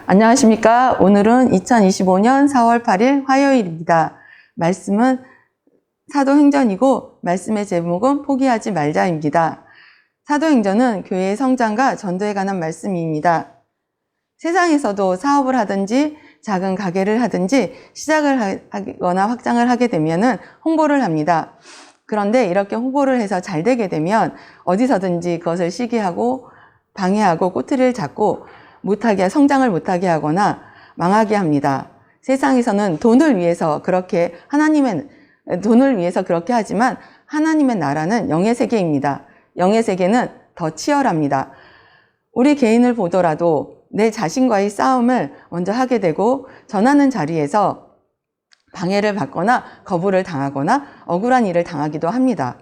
안녕하십니까. 오늘은 2025년 4월 8일 화요일입니다. 말씀은 사도행전이고 말씀의 제목은 포기하지 말자입니다. 사도행전은 교회의 성장과 전도에 관한 말씀입니다. 세상에서도 사업을 하든지 작은 가게를 하든지 시작을 하거나 확장을 하게 되면 홍보를 합니다. 그런데 이렇게 홍보를 해서 잘 되게 되면 어디서든지 그것을 시기하고 방해하고 꼬투리를 잡고 성장을 못하게 하거나 망하게 합니다. 세상에서는 돈을 위해서 그렇게 하지만 하나님의 나라는 영의 세계입니다. 영의 세계는 더 치열합니다. 우리 개인을 보더라도 내 자신과의 싸움을 먼저 하게 되고 전하는 자리에서 방해를 받거나 거부를 당하거나 억울한 일을 당하기도 합니다.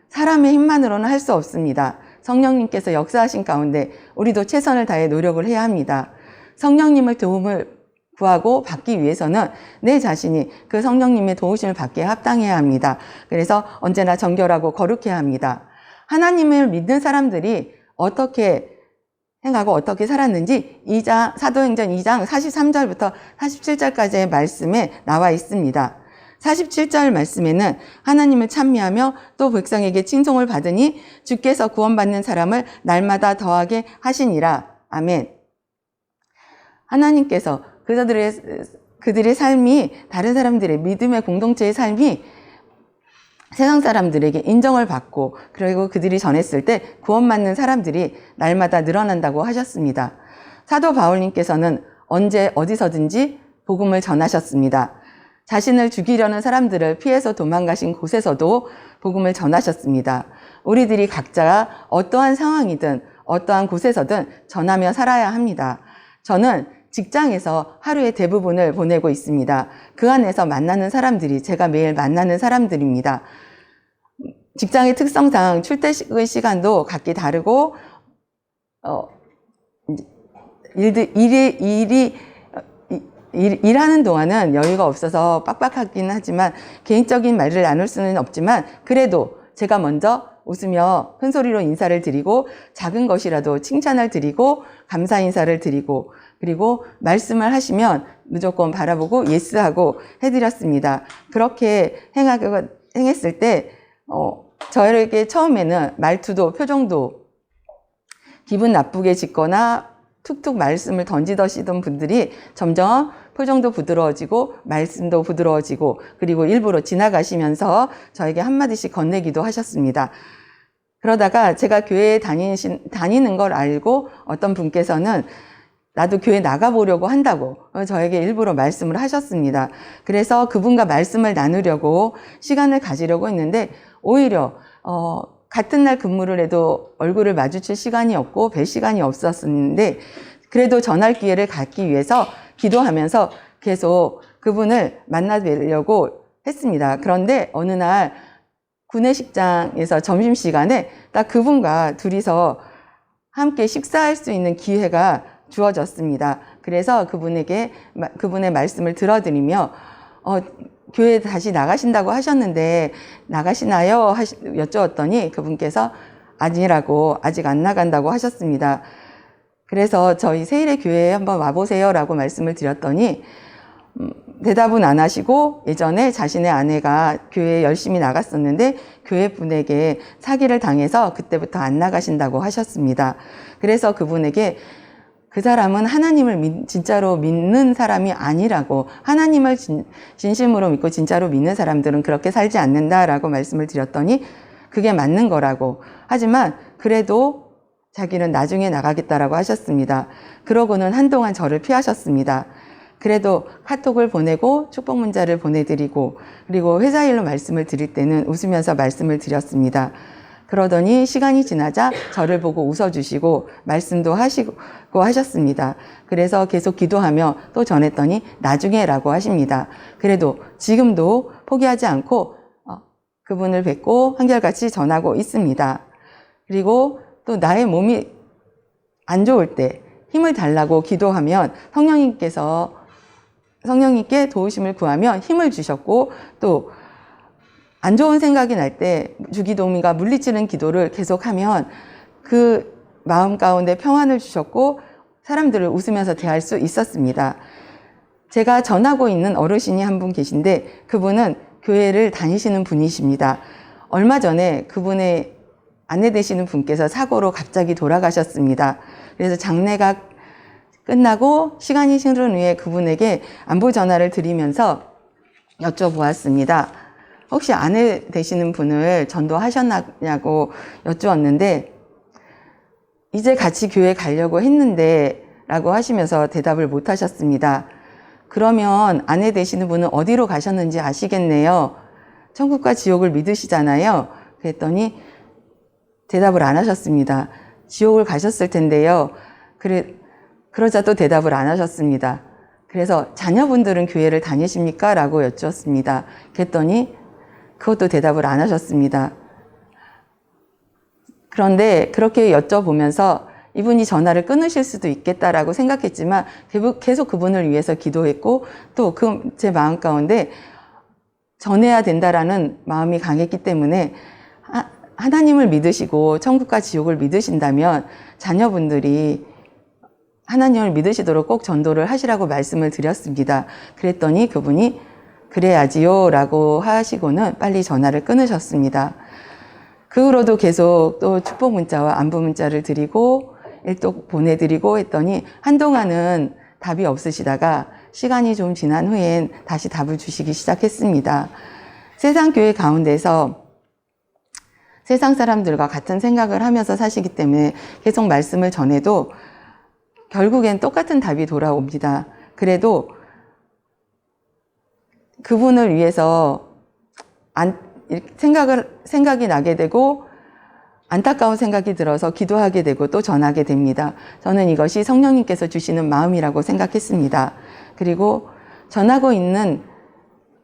사람의 힘만으로는 할 수 없습니다. 성령님께서 역사하신 가운데 우리도 최선을 다해 노력을 해야 합니다. 성령님의 도움을 구하고 받기 위해서는 내 자신이 그 성령님의 도우심을 받기에 합당해야 합니다. 그래서 언제나 정결하고 거룩해야 합니다. 하나님을 믿는 사람들이 어떻게 행하고 어떻게 살았는지 사도행전 2장 43절부터 47절까지의 말씀에 나와 있습니다. 47절 말씀에는 하나님을 찬미하며 또 백성에게 칭송을 받으니 주께서 구원받는 사람을 날마다 더하게 하시니라. 아멘. 하나님께서 그들의 삶이 다른 사람들의 믿음의 공동체의 삶이 세상 사람들에게 인정을 받고 그리고 그들이 전했을 때 구원받는 사람들이 날마다 늘어난다고 하셨습니다. 사도 바울님께서는 언제 어디서든지 복음을 전하셨습니다. 자신을 죽이려는 사람들을 피해서 도망가신 곳에서도 복음을 전하셨습니다. 우리들이 각자 어떠한 상황이든 어떠한 곳에서든 전하며 살아야 합니다. 저는 직장에서 하루의 대부분을 보내고 있습니다. 그 안에서 만나는 사람들이 제가 매일 만나는 사람들입니다. 직장의 특성상 출퇴근 시간도 각기 다르고 일하는 동안은 여유가 없어서 빡빡하긴 하지만 개인적인 말을 나눌 수는 없지만 그래도 제가 먼저 웃으며 큰 소리로 인사를 드리고 작은 것이라도 칭찬을 드리고 감사 인사를 드리고 그리고 말씀을 하시면 무조건 바라보고 예스하고 해드렸습니다. 그렇게 행했을 때 저에게 처음에는 말투도 표정도 기분 나쁘게 짓거나 툭툭 말씀을 던지시던 분들이 점점 표정도 부드러워지고 말씀도 부드러워지고 그리고 일부러 지나가시면서 저에게 한마디씩 건네기도 하셨습니다. 그러다가 제가 교회에 다니는 걸 알고 어떤 분께서는 나도 교회 나가보려고 한다고 저에게 일부러 말씀을 하셨습니다. 그래서 그분과 말씀을 나누려고 시간을 가지려고 했는데 오히려 같은 날 근무를 해도 얼굴을 마주칠 시간이 없고 뵐 시간이 없었는데 그래도 전할 기회를 갖기 위해서 기도하면서 계속 그분을 만나뵈려고 했습니다. 그런데 어느 날 구내식장에서 점심시간에 딱 그분과 둘이서 함께 식사할 수 있는 기회가 주어졌습니다. 그래서 그분의 말씀을 들어드리며 교회 다시 나가신다고 하셨는데 나가시나요? 여쭈었더니 그분께서 아니라고 아직 안 나간다고 하셨습니다. 그래서 저희 세일의 교회에 한번 와보세요 라고 말씀을 드렸더니 대답은 안 하시고 예전에 자신의 아내가 교회에 열심히 나갔었는데 교회 분에게 사기를 당해서 그때부터 안 나가신다고 하셨습니다. 그래서 그분에게 그 사람은 하나님을 진짜로 믿는 사람이 아니라고 하나님을 진심으로 믿고 진짜로 믿는 사람들은 그렇게 살지 않는다라고 말씀을 드렸더니 그게 맞는 거라고 하지만 그래도 자기는 나중에 나가겠다라고 하셨습니다. 그러고는 한동안 저를 피하셨습니다. 그래도 카톡을 보내고 축복 문자를 보내드리고 그리고 회사 일로 말씀을 드릴 때는 웃으면서 말씀을 드렸습니다. 그러더니 시간이 지나자 저를 보고 웃어주시고 말씀도 하시고 하셨습니다. 그래서 계속 기도하며 또 전했더니 나중에라고 하십니다. 그래도 지금도 포기하지 않고 그분을 뵙고 한결같이 전하고 있습니다. 그리고 또 나의 몸이 안 좋을 때 힘을 달라고 기도하면 성령님께 도우심을 구하면 힘을 주셨고 또 안 좋은 생각이 날 때 주기도문과 물리치는 기도를 계속하면 그 마음 가운데 평안을 주셨고 사람들을 웃으면서 대할 수 있었습니다. 제가 전하고 있는 어르신이 한 분 계신데 그분은 교회를 다니시는 분이십니다. 얼마 전에 그분의 안내되시는 분께서 사고로 갑자기 돌아가셨습니다. 그래서 장례가 끝나고 시간이 흐른 후에 그분에게 안부 전화를 드리면서 여쭤보았습니다. 혹시 아내 되시는 분을 전도하셨냐고 여쭈었는데 이제 같이 교회 가려고 했는데 라고 하시면서 대답을 못 하셨습니다. 그러면 아내 되시는 분은 어디로 가셨는지 아시겠네요. 천국과 지옥을 믿으시잖아요. 그랬더니 대답을 안 하셨습니다. 지옥을 가셨을 텐데요. 그러자 또 대답을 안 하셨습니다. 그래서 자녀분들은 교회를 다니십니까? 라고 여쭈었습니다. 그랬더니 그것도 대답을 안 하셨습니다. 그런데 그렇게 여쭤보면서 이분이 전화를 끊으실 수도 있겠다라고 생각했지만 계속 그분을 위해서 기도했고 또 제 마음 가운데 전해야 된다라는 마음이 강했기 때문에 하나님을 믿으시고 천국과 지옥을 믿으신다면 자녀분들이 하나님을 믿으시도록 꼭 전도를 하시라고 말씀을 드렸습니다. 그랬더니 그분이 그래야지요 라고 하시고는 빨리 전화를 끊으셨습니다. 그 후로도 계속 또 축복 문자와 안부 문자를 드리고 일독 보내드리고 했더니 한동안은 답이 없으시다가 시간이 좀 지난 후엔 다시 답을 주시기 시작했습니다. 세상 교회 가운데서 세상 사람들과 같은 생각을 하면서 사시기 때문에 계속 말씀을 전해도 결국엔 똑같은 답이 돌아옵니다. 그래도 그분을 위해서 생각이 나게 되고 안타까운 생각이 들어서 기도하게 되고 또 전하게 됩니다. 저는 이것이 성령님께서 주시는 마음이라고 생각했습니다. 그리고 전하고 있는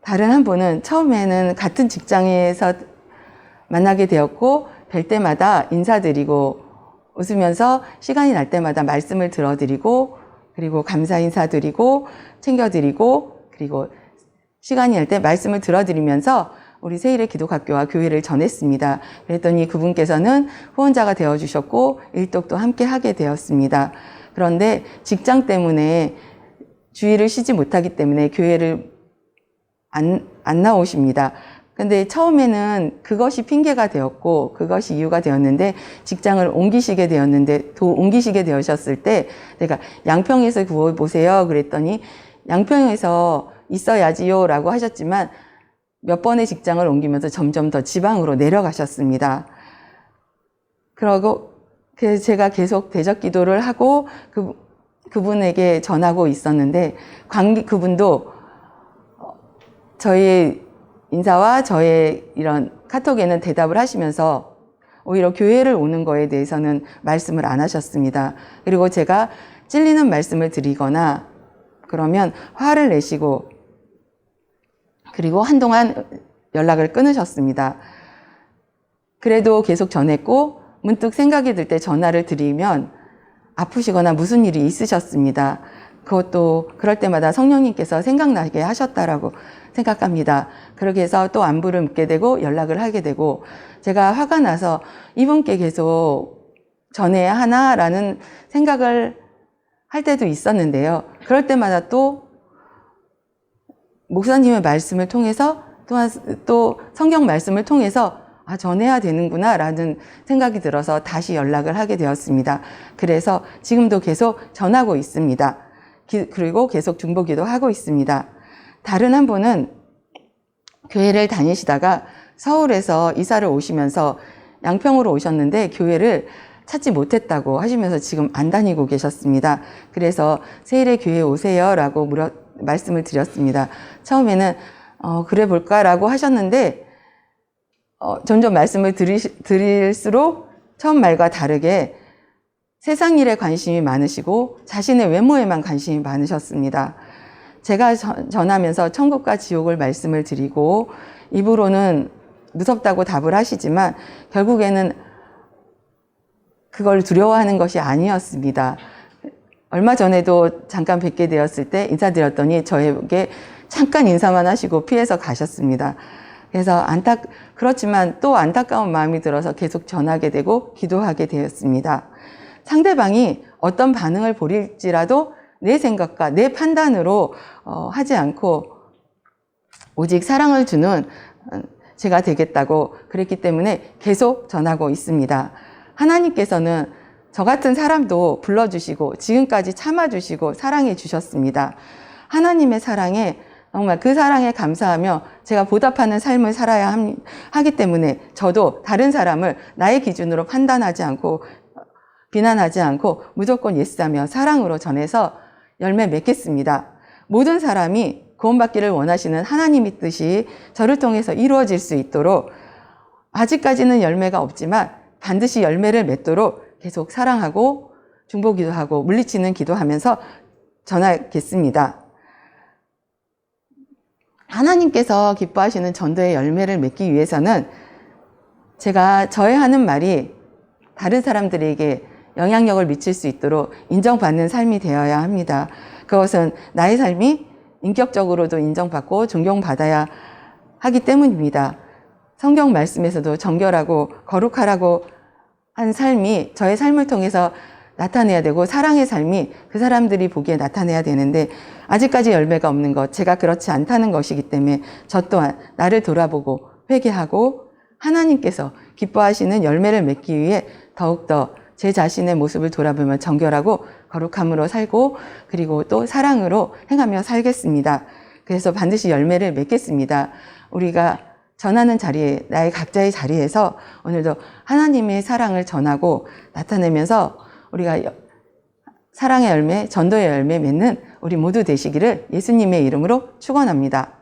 다른 한 분은 처음에는 같은 직장에서 만나게 되었고 뵐 때마다 인사드리고 웃으면서 시간이 날 때마다 말씀을 들어드리고 그리고 감사 인사드리고 챙겨드리고 그리고 시간이 날 때 말씀을 들어드리면서 우리 세일의 기독학교와 교회를 전했습니다. 그랬더니 그분께서는 후원자가 되어주셨고 일독도 함께 하게 되었습니다. 그런데 직장 때문에 주일을 쉬지 못하기 때문에 교회를 안 나오십니다. 근데 처음에는 그것이 핑계가 되었고 그것이 이유가 되었는데 직장을 옮기시게 되셨을 때 내가 양평에서 구워보세요 그랬더니 양평에서 있어야지요 라고 하셨지만 몇 번의 직장을 옮기면서 점점 더 지방으로 내려가셨습니다. 그러고 제가 계속 대적 기도를 하고 그분에게 전하고 있었는데 그분도 저희 인사와 저의 이런 카톡에는 대답을 하시면서 오히려 교회를 오는 거에 대해서는 말씀을 안 하셨습니다. 그리고 제가 찔리는 말씀을 드리거나 그러면 화를 내시고 그리고 한동안 연락을 끊으셨습니다. 그래도 계속 전했고 문득 생각이 들 때 전화를 드리면 아프시거나 무슨 일이 있으셨습니다. 그것도 그럴 때마다 성령님께서 생각나게 하셨다라고 생각합니다. 그렇게 해서 또 안부를 묻게 되고 연락을 하게 되고 제가 화가 나서 이분께 계속 전해야 하나라는 생각을 할 때도 있었는데요. 그럴 때마다 또 목사님의 말씀을 통해서 또한 또 성경 말씀을 통해서 전해야 되는구나 라는 생각이 들어서 다시 연락을 하게 되었습니다. 그래서 지금도 계속 전하고 있습니다. 그리고 계속 중보기도 하고 있습니다. 다른 한 분은 교회를 다니시다가 서울에서 이사를 오시면서 양평으로 오셨는데 교회를 찾지 못했다고 하시면서 지금 안 다니고 계셨습니다. 그래서 세일의 교회에 오세요 라고 말씀을 드렸습니다. 처음에는 그래 볼까라고 하셨는데 점점 말씀을 드릴수록 처음 말과 다르게 세상 일에 관심이 많으시고 자신의 외모에만 관심이 많으셨습니다. 제가 전하면서 천국과 지옥을 말씀을 드리고 입으로는 무섭다고 답을 하시지만 결국에는 그걸 두려워하는 것이 아니었습니다. 얼마 전에도 잠깐 뵙게 되었을 때 인사드렸더니 저에게 잠깐 인사만 하시고 피해서 가셨습니다. 그래서 그렇지만 또 안타까운 마음이 들어서 계속 전하게 되고 기도하게 되었습니다. 상대방이 어떤 반응을 보일지라도 내 생각과 내 판단으로 하지 않고 오직 사랑을 주는 제가 되겠다고 그랬기 때문에 계속 전하고 있습니다. 하나님께서는 저 같은 사람도 불러주시고 지금까지 참아주시고 사랑해 주셨습니다. 하나님의 사랑에 정말 그 사랑에 감사하며 제가 보답하는 삶을 살아야 하기 때문에 저도 다른 사람을 나의 기준으로 판단하지 않고 비난하지 않고 무조건 예스하며 사랑으로 전해서 열매 맺겠습니다. 모든 사람이 구원받기를 원하시는 하나님의 뜻이 저를 통해서 이루어질 수 있도록 아직까지는 열매가 없지만 반드시 열매를 맺도록 계속 사랑하고 중보기도하고 물리치는 기도하면서 전하겠습니다. 하나님께서 기뻐하시는 전도의 열매를 맺기 위해서는 제가 저의 하는 말이 다른 사람들에게 영향력을 미칠 수 있도록 인정받는 삶이 되어야 합니다. 그것은 나의 삶이 인격적으로도 인정받고 존경받아야 하기 때문입니다. 성경 말씀에서도 정결하고 거룩하라고 한 삶이 저의 삶을 통해서 나타내야 되고 사랑의 삶이 그 사람들이 보기에 나타내야 되는데 아직까지 열매가 없는 것, 제가 그렇지 않다는 것이기 때문에 저 또한 나를 돌아보고 회개하고 하나님께서 기뻐하시는 열매를 맺기 위해 더욱더 제 자신의 모습을 돌아보며 정결하고 거룩함으로 살고 그리고 또 사랑으로 행하며 살겠습니다. 그래서 반드시 열매를 맺겠습니다. 우리가 전하는 자리에, 나의 각자의 자리에서 오늘도 하나님의 사랑을 전하고 나타내면서 우리가 사랑의 열매, 전도의 열매 맺는 우리 모두 되시기를 예수님의 이름으로 축원합니다.